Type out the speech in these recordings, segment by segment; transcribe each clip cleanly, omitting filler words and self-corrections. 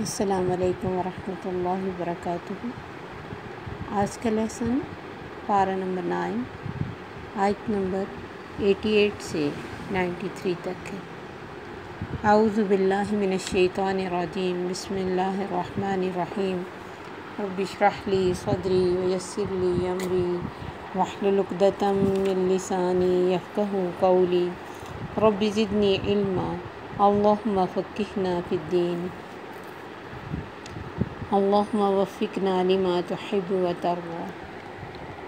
السلام علیکم ورحمۃ اللہ وبرکاتہ۔ آج کا لیسن پارہ نمبر 9 آیت نمبر 88 سے 93 تک ہے۔ اعوذ باللہ من الشیطان الرجیم، بسم اللہ الرحمن الرحیم۔ رب اشرح لی صدری ویسر لی امری واحلل عقدۃ من لسانی یفقہوا قولی رب زدنی علما اللہم فقہنا فی الدین اللہم وفقنا لما تحب وترضى۔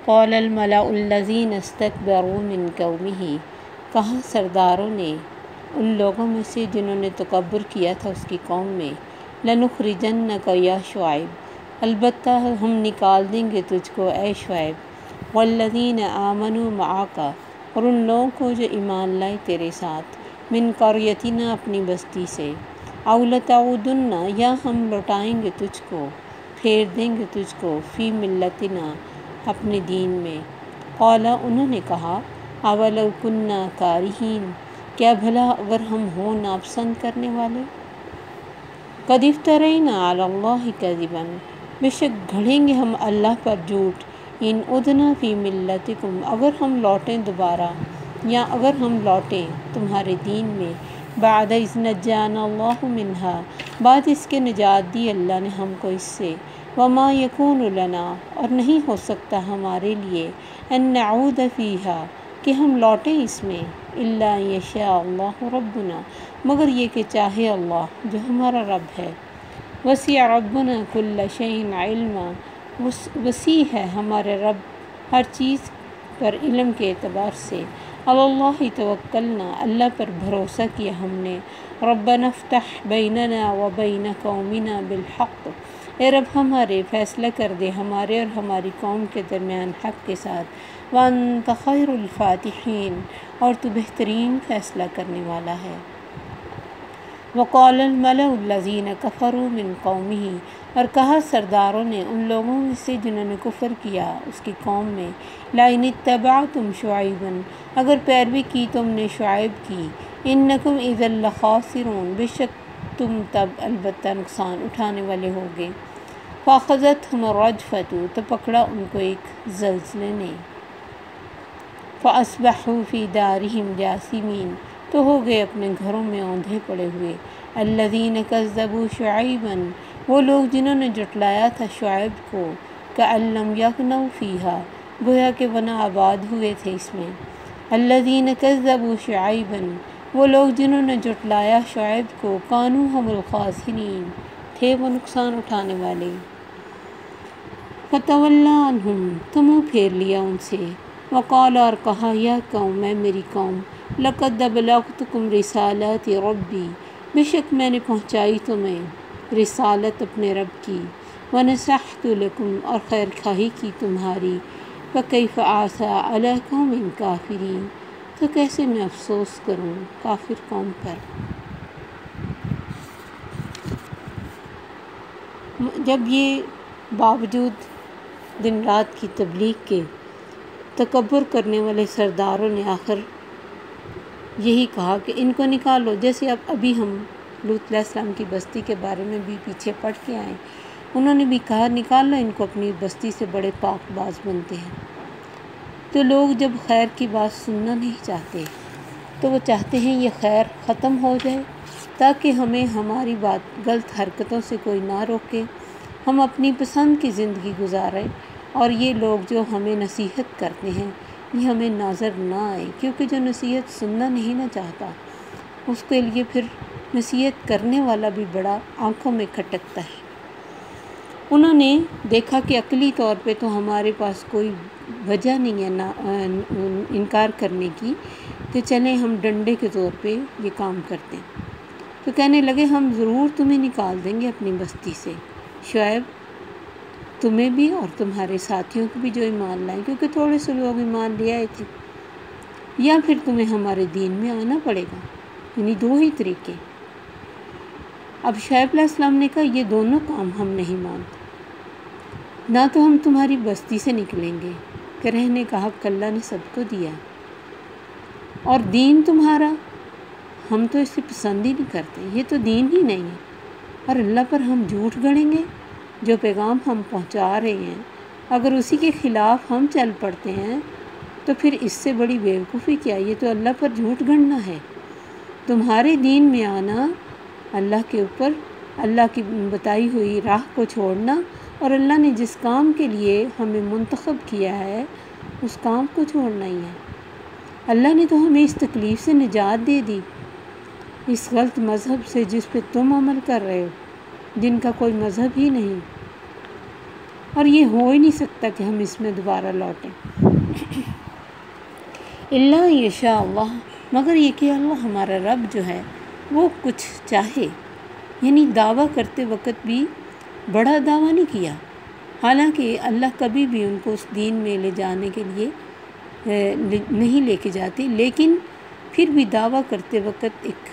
قال الملأ الذین استکبروا من قومہ، کہا سرداروں نے ان لوگوں میں سے جنہوں نے تکبر کیا تھا اس کی قوم میں، لنخرجنک یا شعیب، البتہ ہم نکال دیں گے تجھ کو اے شعیب، والذین آمنوا معک، اور ان لوگوں کو جو ایمان لائے تیرے ساتھ، من قریتنا اپنی بستی سے، او لتعودن، یا ہم لوٹائیں گے تجھ کو، پھیر دیں گے تجھ کو، فی ملتنا اپنے دین میں۔ قال، انہوں نے کہا، اولو کنا کارہین، کیا بھلا اگر ہم ہوں ناپسند کرنے والے، قد افترینا علی اللہ کذبا، بے شک گھڑیں گے ہم اللہ پر جھوٹ، ان عدنا فی ملتکم، اگر ہم لوٹیں دوبارہ یا اگر ہم لوٹیں تمہارے دین میں، بعد اذ نجانا اللہ منہا، بعد اس کے نجات دی اللہ نے ہم کو اس سے، وما یکون لنا، اور نہیں ہو سکتا ہمارے لیے، ان نعود فیہا، کہ ہم لوٹیں اس میں، الا ان یشاء اللہ ربنا، مگر یہ کہ چاہے اللہ جو ہمارا رب ہے، وسع ربنا کل شیء علما، وسیع ہے ہمارے رب ہر چیز پر علم کے اعتبار سے، علی اللہ توکلنا، اللہ پر بھروسہ کیا ہم نے، ربنا افتح بیننا وبین قومنا بالحق، اے رب ہمارے فیصلہ کر دے ہمارے اور ہماری قوم کے درمیان حق کے ساتھ، وانت خیر الفاتحین، اور تو بہترین فیصلہ کرنے والا ہے۔ وقال الملأ الذین کفروا من قومہ، اور کہا سرداروں نے ان لوگوں میں سے جنہوں نے کفر کیا اس کی قوم میں، لئن اتبعتم شعیبا، اگر پیروی کی تم نے شعیب کی، انکم اذا لخاسرون، بے شک تم تب البتہ نقصان اٹھانے والے ہوگے، فاخذتہم الرجفۃ، تو پکڑا ان کو ایک زلزلے نے، فاصبحوا فی دارہم جاثمین، تو ہو گئے اپنے گھروں میں اوندھے پڑے ہوئے، الذین کذبوا شعیبا، وہ لوگ جنہوں نے جھٹلایا تھا شعیب کو، کأن لم یغنوا فیہا، گویا کہ وہ نہ آباد ہوئے تھے اس میں، الذین کذبوا شعیبا، وہ لوگ جنہوں نے جھٹلایا شعیب کو، کانوا ھم الخاسرین، تھے وہ نقصان اٹھانے والے، فتولی عنہم، تو منہ پھیر لیا ان سے، وقال، اور کہا، یا قوم، اے میری قوم، لقد ابلغتکم رسالات ربی، بے شک میں نے پہنچائی تمہیں رسالت اپنے رب کی، ونصحت لکم، اور خیر خواہی کی تمہاری، فکیف آسیٰ علی قوم کافرین، تو کیسے میں افسوس کروں کافر قوم پر۔ جب یہ باوجود دن رات کی تبلیغ کے تکبر کرنے والے سرداروں نے آخر یہی کہا کہ ان کو نکالو، جیسے ابھی ہم لوط علیہ السلام کی بستی کے بارے میں بھی پیچھے پڑھ کے آئے، انہوں نے بھی کہا نکالو ان کو اپنی بستی سے، بڑے پاک باز بنتے ہیں۔ تو لوگ جب خیر کی بات سننا نہیں چاہتے تو وہ چاہتے ہیں یہ خیر ختم ہو جائے تاکہ ہمیں ہماری غلط حرکتوں سے کوئی نہ روکے، ہم اپنی پسند کی زندگی گزاریں، اور یہ لوگ جو ہمیں نصیحت کرتے ہیں یہ ہمیں نظر نہ آئے، کیونکہ جو نصیحت سننا نہیں نہ چاہتا اس کے لیے پھر نصیحت کرنے والا بھی بڑا آنکھوں میں کھٹکتا ہے۔ انہوں نے دیکھا کہ عقلی طور پہ تو ہمارے پاس کوئی وجہ نہیں ہے انکار کرنے کی، کہ چلیں ہم ڈنڈے کے طور پہ یہ کام کرتے ہیں، تو کہنے لگے ہم ضرور تمہیں نکال دیں گے اپنی بستی سے، شعیب تمہیں بھی اور تمہارے ساتھیوں کو بھی جو ایمان لائیں، کیونکہ تھوڑے سے لوگ ایمان لے آئے تھے، یا پھر تمہیں ہمارے دین میں آنا پڑے گا، یعنی دو ہی طریقے۔ اب شعیب علیہ السلام نے کہا یہ دونوں کام ہم نہیں مانتے، نہ تو ہم تمہاری بستی سے نکلیں گے کہ رہنے کا حق اللہ نے سب کو دیا، اور دین تمہارا ہم تو اسے پسند ہی نہیں کرتے، یہ تو دین ہی نہیں ہے، اور اللہ پر ہم جھوٹ گڑیں گے؟ جو پیغام ہم پہنچا رہے ہیں اگر اسی کے خلاف ہم چل پڑتے ہیں تو پھر اس سے بڑی بیوقوفی کیا؟ یہ تو اللہ پر جھوٹ گڑنا ہے۔ تمہارے دین میں آنا، اللہ کے اوپر اللہ کی بتائی ہوئی راہ کو چھوڑنا، اور اللہ نے جس کام کے لیے ہمیں منتخب کیا ہے اس کام کو چھوڑنا ہی ہے۔ اللہ نے تو ہمیں اس تکلیف سے نجات دے دی، اس غلط مذہب سے جس پہ تم عمل کر رہے ہو، جن کا کوئی مذہب ہی نہیں، اور یہ ہو ہی نہیں سکتا کہ ہم اس میں دوبارہ لوٹیں۔ اللہ یشاء اللہ، مگر یہ کہ اللہ ہمارا رب جو ہے وہ کچھ چاہے، یعنی دعویٰ کرتے وقت بھی بڑا دعویٰ نہیں کیا، حالانکہ اللہ کبھی بھی ان کو اس دین میں لے جانے کے لیے نہیں لے کے جاتے، لیکن پھر بھی دعویٰ کرتے وقت ایک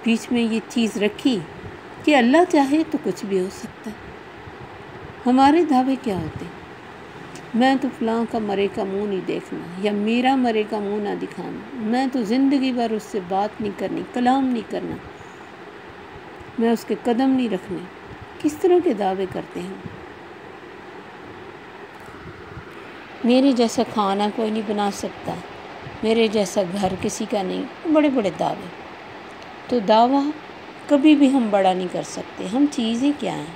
بیچ میں یہ چیز رکھی کہ اللہ چاہے تو کچھ بھی ہو سکتا ہے۔ ہمارے دعوے کیا ہوتے؟ میں تو فلاں کا مرے کا منہ نہیں دیکھنا، یا میرا مرے کا منہ نہ دکھانا، میں تو زندگی بھر اس سے بات نہیں کرنی، کلام نہیں کرنا، میں اس کے قدم نہیں رکھنے۔ کس طرح کے دعوے کرتے ہیں؟ میرے جیسا کھانا کوئی نہیں بنا سکتا، میرے جیسا گھر کسی کا نہیں، بڑے بڑے دعوے۔ تو دعویٰ کبھی بھی ہم بڑا نہیں کر سکتے۔ ہم چیزیں کیا ہیں؟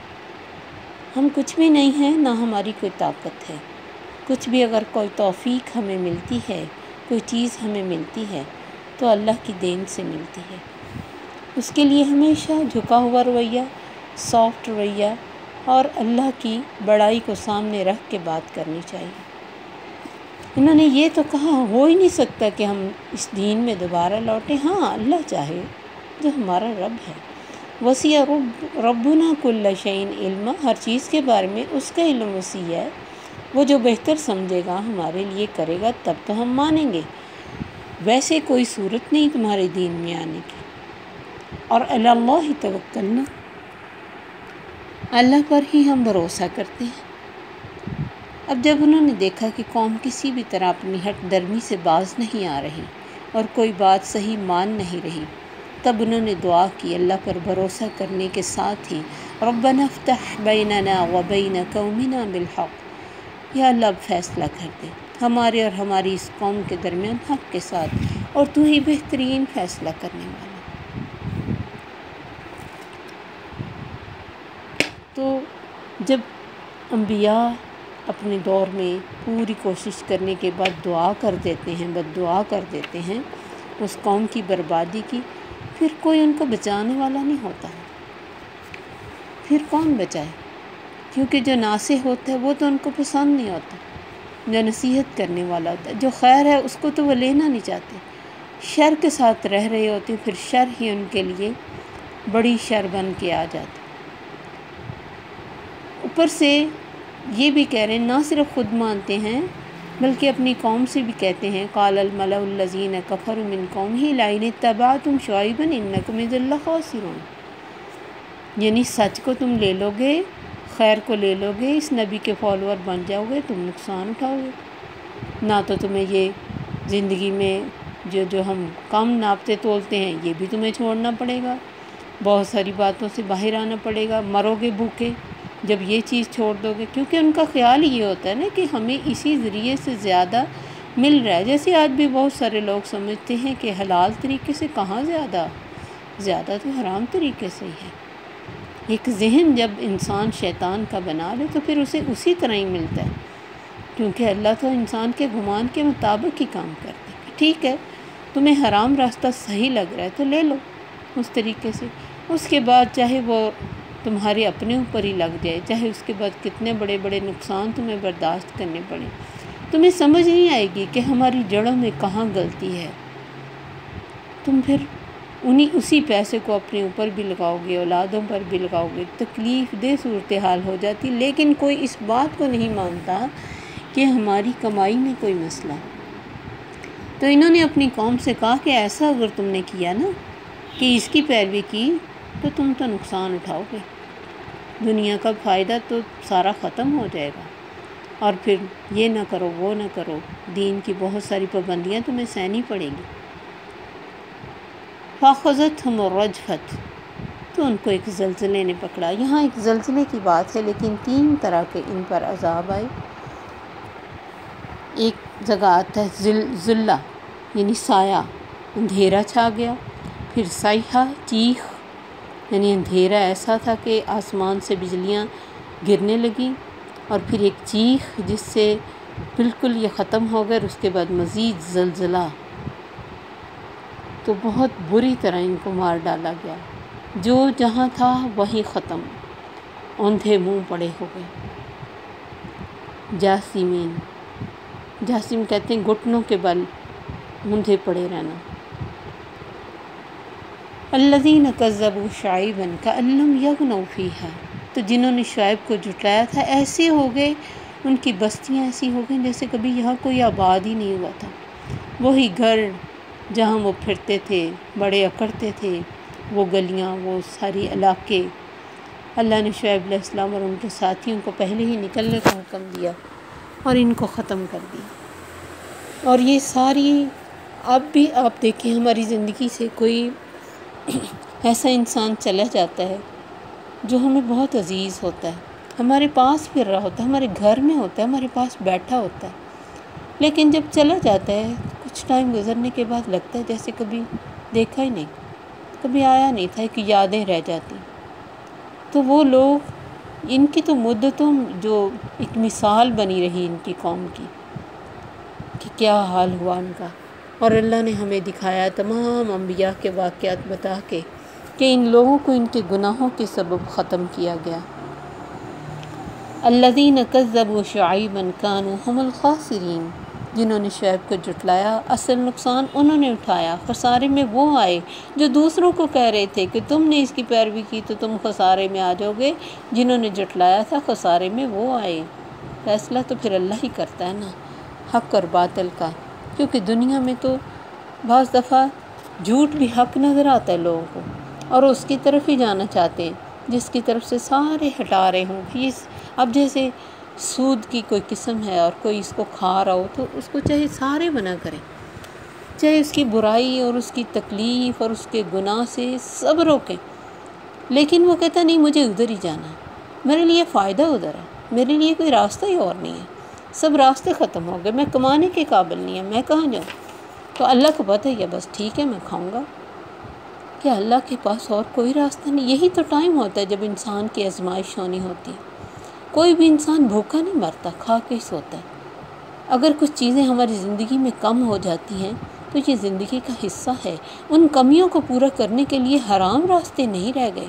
ہم کچھ بھی نہیں ہیں، نہ ہماری کوئی طاقت ہے۔ کچھ بھی اگر کوئی توفیق ہمیں ملتی ہے، کوئی چیز ہمیں ملتی ہے تو اللہ کی دین سے ملتی ہے۔ اس کے لیے ہمیشہ جھکا ہوا رویہ، سافٹ رویہ، اور اللہ کی بڑائی کو سامنے رکھ کے بات کرنی چاہیے۔ انہوں نے یہ تو کہا ہو ہی نہیں سکتا کہ ہم اس دین میں دوبارہ لوٹیں۔ ہاں، اللہ چاہے، جو ہمارا رب ہے۔ وسیع ربنا کل شیء علما، ہر چیز کے بارے میں اس کا علم وسیع ہے، وہ جو بہتر سمجھے گا ہمارے لیے کرے گا، تب تو ہم مانیں گے۔ ویسے کوئی صورت نہیں تمہارے دین میں آنے کی۔ اور علی اللہ توکلنا، اللہ پر ہی ہم بھروسہ کرتے ہیں۔ اب جب انہوں نے دیکھا کہ قوم کسی بھی طرح اپنی ہٹ درمی سے باز نہیں آ رہی اور کوئی بات صحیح مان نہیں رہی، تب انہوں نے دعا کی اللہ پر بھروسہ کرنے کے ساتھ ہی، ربنا افتح بیننا وبین قومنا بالحق، یا اللہ اب فیصلہ کر دے ہمارے اور ہماری اس قوم کے درمیان حق کے ساتھ، اور تو ہی بہترین فیصلہ کرنے والا۔ تو جب انبیاء اپنے دور میں پوری کوشش کرنے کے بعد دعا کر دیتے ہیں، بد دعا کر دیتے ہیں اس قوم کی بربادی کی، پھر کوئی ان کو بچانے والا نہیں ہوتا۔ پھر کون بچائے؟ کیونکہ جو ناصح ہوتا ہے وہ تو ان کو پسند نہیں ہوتا، جو نصیحت کرنے والا ہوتا ہے، جو خیر ہے اس کو تو وہ لینا نہیں چاہتے، شر کے ساتھ رہ رہے ہوتے، پھر شر ہی ان کے لیے بڑی شر بن کے آ جاتی۔ اوپر سے یہ بھی کہہ رہے ہیں، نہ صرف خود مانتے ہیں بلکہ اپنی قوم سے بھی کہتے ہیں، قال الملأ الذین کفروا من قومہ لئن اتبعتم شعیبا انکم اذا لخاسرون، یعنی سچ کو تم لے لو گے، خیر کو لے لو گے، اس نبی کے فالوور بن جاؤ گے، تم نقصان اٹھاؤ گے۔ نہ تو تمہیں یہ زندگی میں جو ہم کم ناپتے تولتے ہیں یہ بھی تمہیں چھوڑنا پڑے گا، بہت ساری باتوں سے باہر آنا پڑے گا، مرو گے بھوکے جب یہ چیز چھوڑ دو گے، کیونکہ ان کا خیال یہ ہوتا ہے نا کہ ہمیں اسی ذریعے سے زیادہ مل رہا ہے۔ جیسے آج بھی بہت سارے لوگ سمجھتے ہیں کہ حلال طریقے سے کہاں زیادہ تو حرام طریقے سے ہی ہے۔ ایک ذہن جب انسان شیطان کا بنا لے تو پھر اسے اسی طرح ہی ملتا ہے، کیونکہ اللہ تو انسان کے گمان کے مطابق ہی کام کرتے ہیں۔ ٹھیک ہے، تمہیں حرام راستہ صحیح لگ رہا ہے تو لے لو اس طریقے سے، اس کے بعد چاہے وہ تمہارے اپنے اوپر ہی لگ جائے، چاہے اس کے بعد کتنے بڑے بڑے نقصان تمہیں برداشت کرنے پڑیں، تمہیں سمجھ نہیں آئے گی کہ ہماری جڑوں میں کہاں غلطی ہے۔ تم پھر اسی پیسے کو اپنے اوپر بھی لگاؤ گے، اولادوں پر بھی لگاؤ گے، تکلیف دہ صورتحال ہو جاتی، لیکن کوئی اس بات کو نہیں مانتا کہ ہماری کمائی میں کوئی مسئلہ۔ تو انہوں نے اپنی قوم سے کہا کہ ایسا اگر تم نے کیا نا کہ اس کی پیروی کی تو تم تو نقصان اٹھاؤ گے، دنیا کا فائدہ تو سارا ختم ہو جائے گا، اور پھر یہ نہ کرو وہ نہ کرو، دین کی بہت ساری پابندیاں تمہیں سہنی پڑیں گی۔ فَأَخَذَتْهُمُ الرَّجْفَةُ، تو تو ان کو ایک زلزلے نے پکڑا۔ یہاں ایک زلزلے کی بات ہے، لیکن 3 طرح کے ان پر عذاب آئے۔ ایک جگہ آتا ہے ذلہ یعنی سایہ، اندھیرا چھا گیا، پھر صیحہ چیخ یعنی اندھیرا ایسا تھا کہ آسمان سے بجلیاں گرنے لگیں، اور پھر ایک چیخ جس سے بالکل یہ ختم ہو گئے، اور اس کے بعد مزید زلزلہ، تو بہت بری طرح ان کو مار ڈالا گیا۔ جو جہاں تھا وہیں ختم، اوندھے منہ پڑے ہو گئے۔ جاسمین، جاسم کہتے ہیں گھٹنوں کے بل اوندھے پڑے رہنا۔ الذین کذبوا شعیبا کأن لم یغنوا فیہا، تو جنہوں نے شعیب کو جھٹلایا تھا ایسے ہو گئے، ان کی بستیاں ایسی ہو گئیں جیسے کبھی یہاں کوئی آباد ہی نہیں ہوا تھا۔ وہی گھر جہاں وہ پھرتے تھے، بڑے اکڑتے تھے، وہ گلیاں، وہ ساری علاقے، اللہ نے شعیب علیہ السلام اور ان کے ساتھیوں کو پہلے ہی نکلنے کا حکم دیا اور ان کو ختم کر دیا۔ اور یہ ساری اب بھی آپ دیکھیں، ہماری زندگی سے کوئی ایسا انسان چلا جاتا ہے جو ہمیں بہت عزیز ہوتا ہے، ہمارے پاس پھر رہا ہوتا ہے، ہمارے گھر میں ہوتا ہے، ہمارے پاس بیٹھا ہوتا ہے، لیکن جب چلا جاتا ہے کچھ ٹائم گزرنے کے بعد لگتا ہے جیسے کبھی دیکھا ہی نہیں، کبھی آیا نہیں تھا، کہ یادیں رہ جاتی۔ تو وہ لوگ، ان کی تو مدتوں جو ایک مثال بنی رہی ان کی قوم کی کہ کیا حال ہوا ان کا، اور اللہ نے ہمیں دکھایا تمام انبیاء کے واقعات بتا کے کہ ان لوگوں کو ان کے گناہوں کے سبب ختم کیا گیا۔ الذین کذبوا شعیبا کانوا هم الخاسرین، جنہوں نے شعیب کو جھٹلایا اصل نقصان انہوں نے اٹھایا، خسارے میں وہ آئے جو دوسروں کو کہہ رہے تھے کہ تم نے اس کی پیروی کی تو تم خسارے میں آ جاؤ گے، جنہوں نے جھٹلایا تھا خسارے میں وہ آئے۔ فیصلہ تو پھر اللہ ہی کرتا ہے نا، حق اور باطل کا، کیونکہ دنیا میں تو بعض دفعہ جھوٹ بھی حق نظر آتا ہے لوگوں کو، اور اس کی طرف ہی جانا چاہتے ہیں جس کی طرف سے سارے ہٹا رہے ہوں۔ اب جیسے سود کی کوئی قسم ہے اور کوئی اس کو کھا رہا ہو تو اس کو چاہے سارے منع کریں، چاہے اس کی برائی اور اس کی تکلیف اور اس کے گناہ سے سب روکیں، لیکن وہ کہتا نہیں مجھے ادھر ہی جانا ہے، میرے لیے فائدہ ادھر ہے، میرے لیے کوئی راستہ ہی اور نہیں ہے، سب راستے ختم ہو گئے، میں کمانے کے قابل نہیں ہے، میں کہاں جاؤں؟ تو اللہ کو پتہ ہی ہے بس ٹھیک ہے میں کھاؤں گا، کہ اللہ کے پاس اور کوئی راستہ نہیں۔ یہی تو ٹائم ہوتا ہے جب انسان کی آزمائش ہونی ہوتی ہے۔ کوئی بھی انسان بھوکا نہیں مرتا، کھا کے ہی سوتا ہے۔ اگر کچھ چیزیں ہماری زندگی میں کم ہو جاتی ہیں تو یہ زندگی کا حصہ ہے، ان کمیوں کو پورا کرنے کے لیے حرام راستے نہیں رہ گئے۔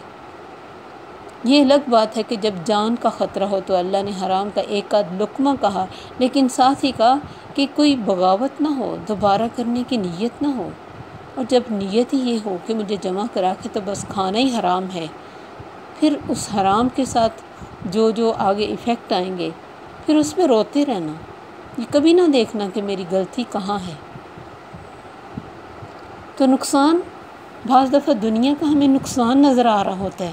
یہ الگ بات ہے کہ جب جان کا خطرہ ہو تو اللہ نے حرام کا ایک آدھ لقمہ کہا، لیکن ساتھ ہی کہا کہ کوئی بغاوت نہ ہو، دوبارہ کرنے کی نیت نہ ہو، اور جب نیت ہی یہ ہو کہ مجھے جمع کرا کے تو بس کھانا ہی حرام ہے، پھر اس حرام کے ساتھ جو آگے ایفیکٹ آئیں گے پھر اس پہ روتے رہنا، یہ کبھی نہ دیکھنا کہ میری غلطی کہاں ہے۔ تو نقصان بعض دفعہ دنیا کا ہمیں نقصان نظر آ رہا ہوتا ہے،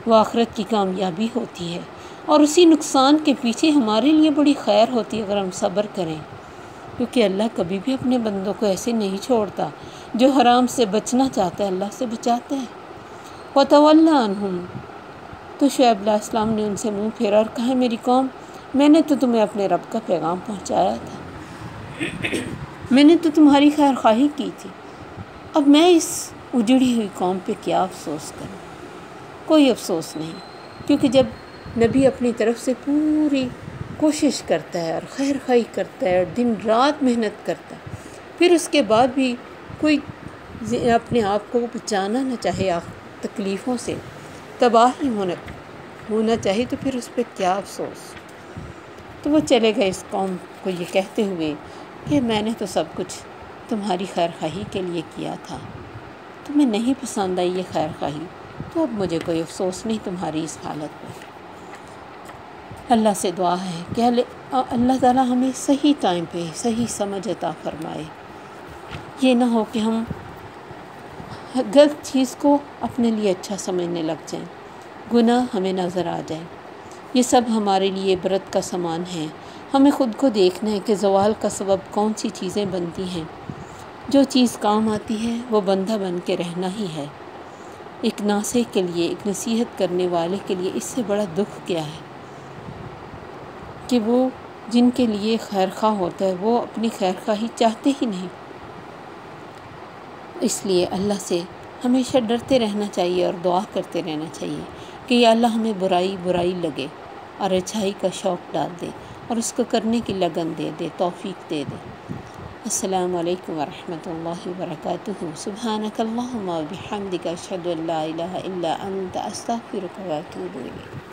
وہ آخرت کی کامیابی ہوتی ہے، اور اسی نقصان کے پیچھے ہمارے لیے بڑی خیر ہوتی ہے اگر ہم صبر کریں، کیونکہ اللہ کبھی بھی اپنے بندوں کو ایسے نہیں چھوڑتا، جو حرام سے بچنا چاہتا ہے اللہ سے بچاتا ہے۔ وَتَوَلَّ عَنْهُمْ، تو شعیب علیہ السلام نے ان سے منہ پھیرا اور کہا میری قوم، میں نے تو تمہیں اپنے رب کا پیغام پہنچایا تھا، میں نے تو تمہاری خیر خواہی کی تھی، اب میں اس اجڑی ہوئی قوم پہ کیا افسوس کروں؟ کوئی افسوس نہیں، کیونکہ جب نبی اپنی طرف سے پوری کوشش کرتا ہے اور خیر خواہی کرتا ہے اور دن رات محنت کرتا ہے، پھر اس کے بعد بھی کوئی اپنے آپ کو بچانا نہ چاہے تکلیفوں سے، تباہ ہی ہونا چاہیے، تو پھر اس پہ کیا افسوس۔ تو وہ چلے گئے اس قوم کو یہ کہتے ہوئے کہ میں نے تو سب کچھ تمہاری خیر خواہی کے لیے کیا تھا، تمہیں نہیں پسند آئی یہ خیر خواہی، تو اب مجھے کوئی افسوس نہیں تمہاری اس حالت پہ۔ اللہ سے دعا ہے کہ اللہ تعالیٰ ہمیں صحیح ٹائم پہ صحیح سمجھ عطا فرمائے، یہ نہ ہو کہ ہم غلط چیز کو اپنے لیے اچھا سمجھنے لگ جائیں، گناہ ہمیں نظر آ جائے۔ یہ سب ہمارے لیے عبرت کا سامان ہے، ہمیں خود کو دیکھنا ہے کہ زوال کا سبب کون سی چیزیں بنتی ہیں، جو چیز کام آتی ہے وہ بندہ بن کے رہنا ہی ہے۔ ایک ناصح کے لیے، ایک نصیحت کرنے والے کے لیے اس سے بڑا دکھ کیا ہے کہ وہ جن کے لیے خیر خواہ ہوتا ہے وہ اپنی خیر خواہی چاہتے ہی نہیں۔ اس لیے اللہ سے ہمیشہ ڈرتے رہنا چاہیے اور دعا کرتے رہنا چاہیے کہ یا اللہ ہمیں برائی لگے اور اچھائی کا شوق ڈال دے اور اس کو کرنے کی لگن دے توفیق دے دے۔ السلام علیکم ورحمۃ اللہ وبرکاتہ۔ سبحانک اللہم و بحمدک، اشہد ان لا الہ الا انت، استغفرک و اتوب الیک۔